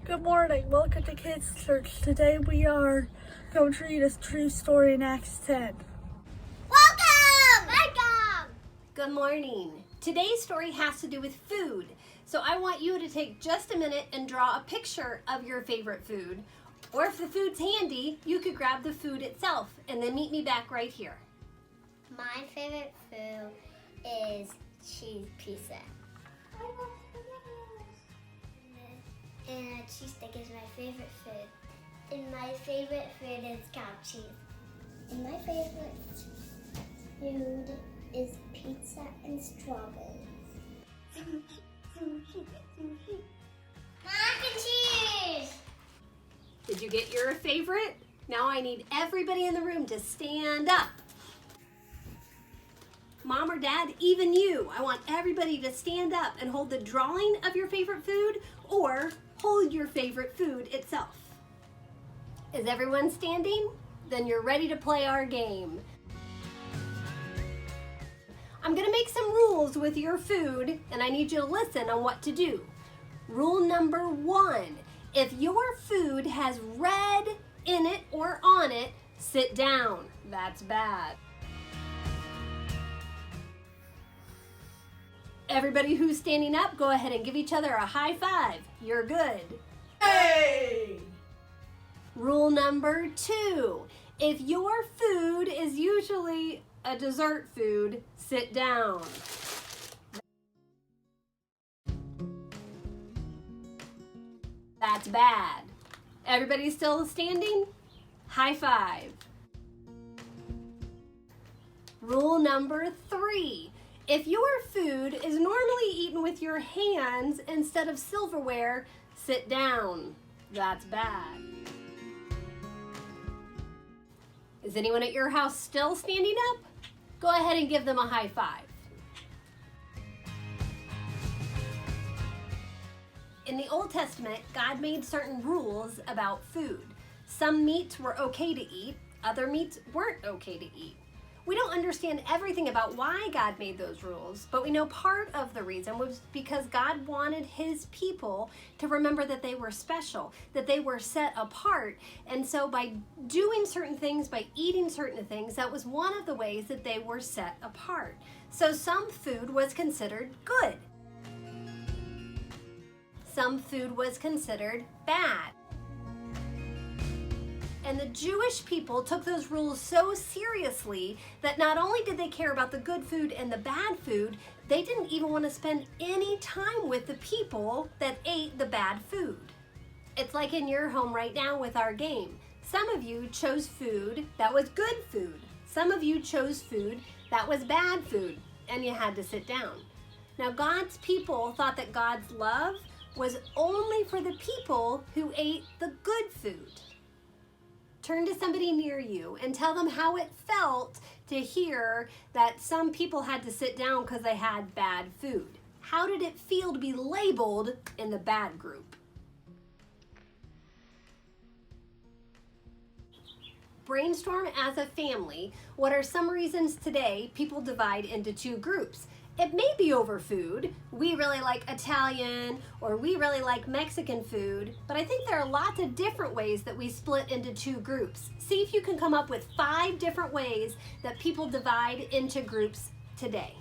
Good morning. Welcome to Kids Church. Today we are going to read a true story in Acts 10. Welcome! Good morning. Today's story has to do with food. So I want you to take just a minute and draw a picture of your favorite food. Or if the food's handy, you could grab the food itself and then meet me back right here. My favorite food is cheese pizza. And a cheese stick is my favorite food. And my favorite food is cow cheese. And my favorite food is pizza and strawberries. Mac and cheese! Did you get your favorite? Now I need everybody in the room to stand up. Mom or Dad, even you, I want everybody to stand up and hold the drawing of your favorite food or hold your favorite food itself. Is everyone standing? Then you're ready to play our game. I'm gonna make some rules with your food and I need you to listen on what to do. Rule number 1, if your food has red in it or on it, sit down. That's bad. Everybody who's standing up, go ahead and give each other a high five. You're good. Hey! Rule number 2, if your food is usually a dessert food, sit down. That's bad. Everybody still standing? High five. Rule number 3, if your food is normally eaten with your hands instead of silverware, sit down. That's bad. Is anyone at your house still standing up? Go ahead and give them a high five. In the Old Testament, God made certain rules about food. Some meats were okay to eat, other meats weren't okay to eat. We don't understand everything about why God made those rules, but we know part of the reason was because God wanted his people to remember that they were special, that they were set apart. And so by doing certain things, by eating certain things, that was one of the ways that they were set apart. So some food was considered good. Some food was considered bad. And the Jewish people took those rules so seriously that not only did they care about the good food and the bad food, they didn't even want to spend any time with the people that ate the bad food. It's like in your home right now with our game. Some of you chose food that was good food. Some of you chose food that was bad food, and you had to sit down. Now God's people thought that God's love was only for the people who ate the good food. Turn to somebody near you and tell them how it felt to hear that some people had to sit down because they had bad food. How did it feel to be labeled in the bad group? Brainstorm as a family. What are some reasons today people divide into 2 groups? It may be over food. We really like Italian or we really like Mexican food, but I think there are lots of different ways that we split into 2 groups. See if you can come up with 5 different ways that people divide into groups today.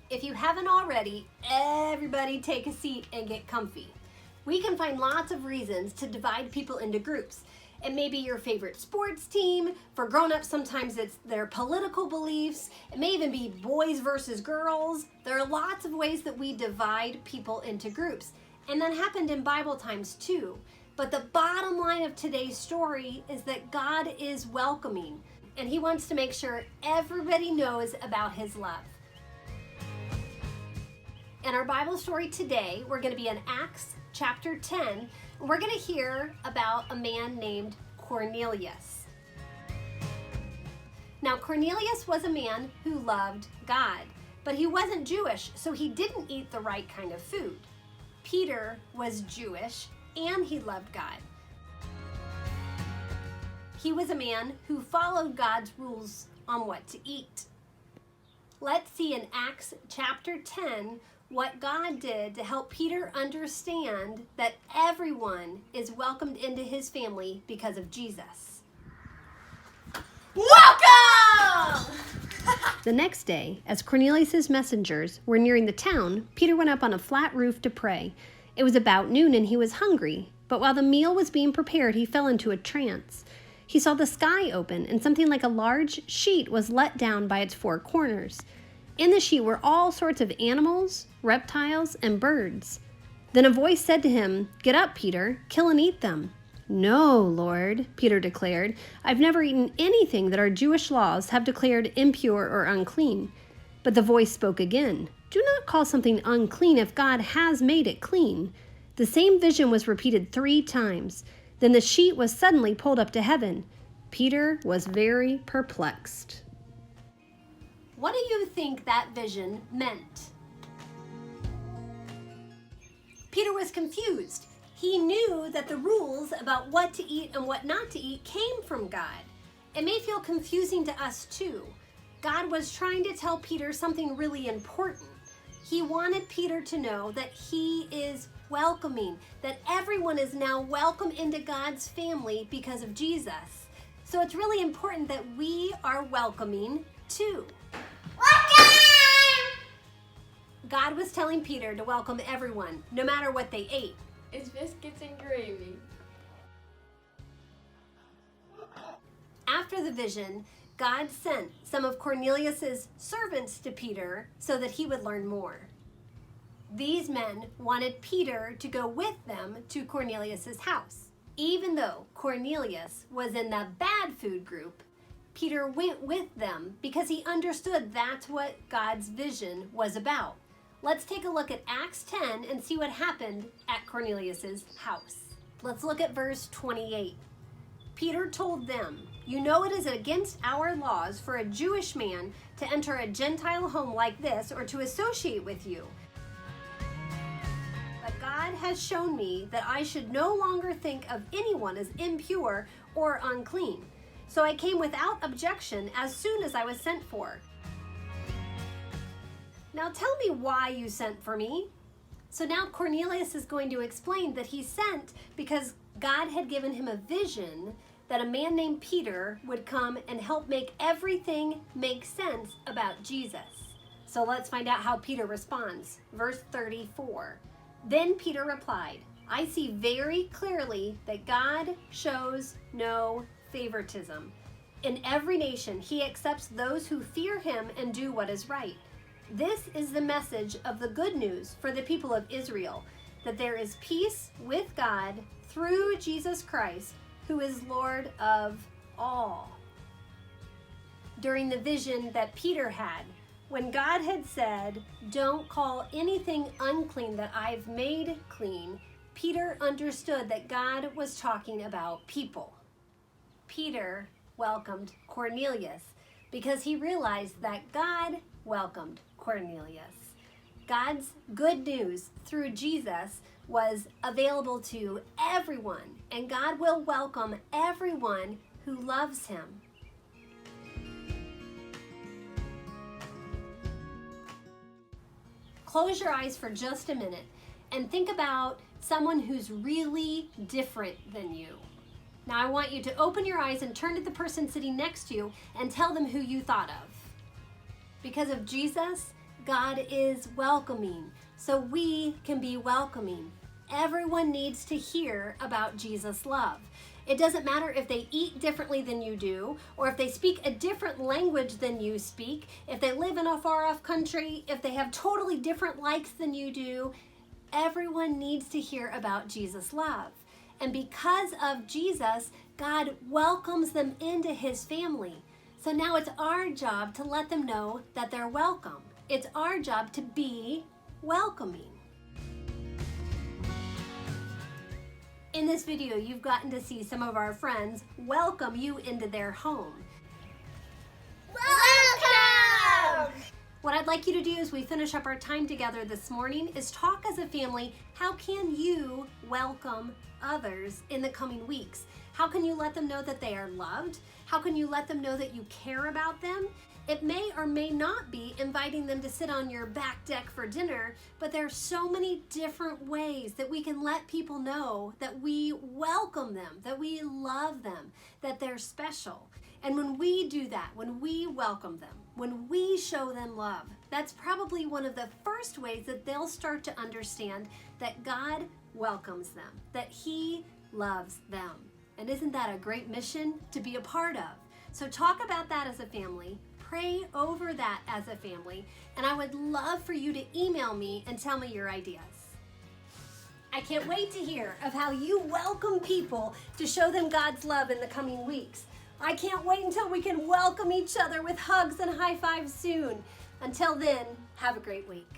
If you haven't already, everybody take a seat and get comfy. We can find lots of reasons to divide people into groups. It may be your favorite sports team. For grown-ups, sometimes it's their political beliefs. It may even be boys versus girls. There are lots of ways that we divide people into groups. And that happened in Bible times too. But the bottom line of today's story is that God is welcoming, and he wants to make sure everybody knows about his love. In our Bible story today, we're going to be in Acts chapter 10, and we're going to hear about a man named Cornelius. Now, Cornelius was a man who loved God, but he wasn't Jewish, so he didn't eat the right kind of food. Peter was Jewish, and he loved God. He was a man who followed God's rules on what to eat. Let's see in Acts chapter 10 what God did to help Peter understand that everyone is welcomed into his family because of Jesus. Welcome! The next day, as Cornelius' messengers were nearing the town, Peter went up on a flat roof to pray. It was about noon and he was hungry, but while the meal was being prepared, he fell into a trance. He saw the sky open and something like a large sheet was let down by its four corners. In the sheet were all sorts of animals, reptiles, and birds. Then a voice said to him, "Get up, Peter, kill and eat them." "No, Lord," Peter declared. "I've never eaten anything that our Jewish laws have declared impure or unclean." But the voice spoke again, "Do not call something unclean if God has made it clean." The same vision was repeated 3 times. Then the sheet was suddenly pulled up to heaven. Peter was very perplexed. What do you think that vision meant? Peter was confused. He knew that the rules about what to eat and what not to eat came from God. It may feel confusing to us too. God was trying to tell Peter something really important. He wanted Peter to know that he is welcoming, that everyone is now welcome into God's family because of Jesus. So it's really important that we are welcoming too. God was telling Peter to welcome everyone, no matter what they ate. It's biscuits and gravy. After the vision, God sent some of Cornelius' servants to Peter so that he would learn more. These men wanted Peter to go with them to Cornelius' house. Even though Cornelius was in the bad food group, Peter went with them because he understood that's what God's vision was about. Let's take a look at Acts 10 and see what happened at Cornelius' house. Let's look at verse 28. Peter told them, "You know it is against our laws for a Jewish man to enter a Gentile home like this or to associate with you. But God has shown me that I should no longer think of anyone as impure or unclean. So I came without objection as soon as I was sent for. Now tell me why you sent for me." So now Cornelius is going to explain that he sent because God had given him a vision that a man named Peter would come and help make everything make sense about Jesus. So let's find out how Peter responds. Verse 34. Then Peter replied, "I see very clearly that God shows no favoritism. In every nation, he accepts those who fear him and do what is right. This is the message of the good news for the people of Israel, that there is peace with God through Jesus Christ, who is Lord of all." During the vision that Peter had, when God had said, "Don't call anything unclean that I've made clean," Peter understood that God was talking about people. Peter welcomed Cornelius because he realized that God welcomed Cornelius. God's good news through Jesus was available to everyone, and God will welcome everyone who loves him. Close your eyes for just a minute and think about someone who's really different than you. Now I want you to open your eyes and turn to the person sitting next to you and tell them who you thought of. Because of Jesus, God is welcoming, so we can be welcoming. Everyone needs to hear about Jesus' love. It doesn't matter if they eat differently than you do, or if they speak a different language than you speak, if they live in a far-off country, if they have totally different likes than you do. Everyone needs to hear about Jesus' love. And because of Jesus, God welcomes them into his family. So now it's our job to let them know that they're welcome. It's our job to be welcoming. In this video, you've gotten to see some of our friends welcome you into their home. Welcome! What I'd like like you to do as we finish up our time together this morning is talk as a family. How can you welcome others in the coming weeks? How can you let them know that they are loved? How can you let them know that you care about them? It may or may not be inviting them to sit on your back deck for dinner, but there are so many different ways that we can let people know that we welcome them, that we love them, that they're special. And when we do that, when we welcome them, when we show them love, that's probably one of the first ways that they'll start to understand that God welcomes them, that He loves them. And isn't that a great mission to be a part of? So talk about that as a family. Pray over that as a family, and I would love for you to email me and tell me your ideas. I can't wait to hear of how you welcome people to show them God's love in the coming weeks. I can't wait until we can welcome each other with hugs and high fives soon. Until then, have a great week.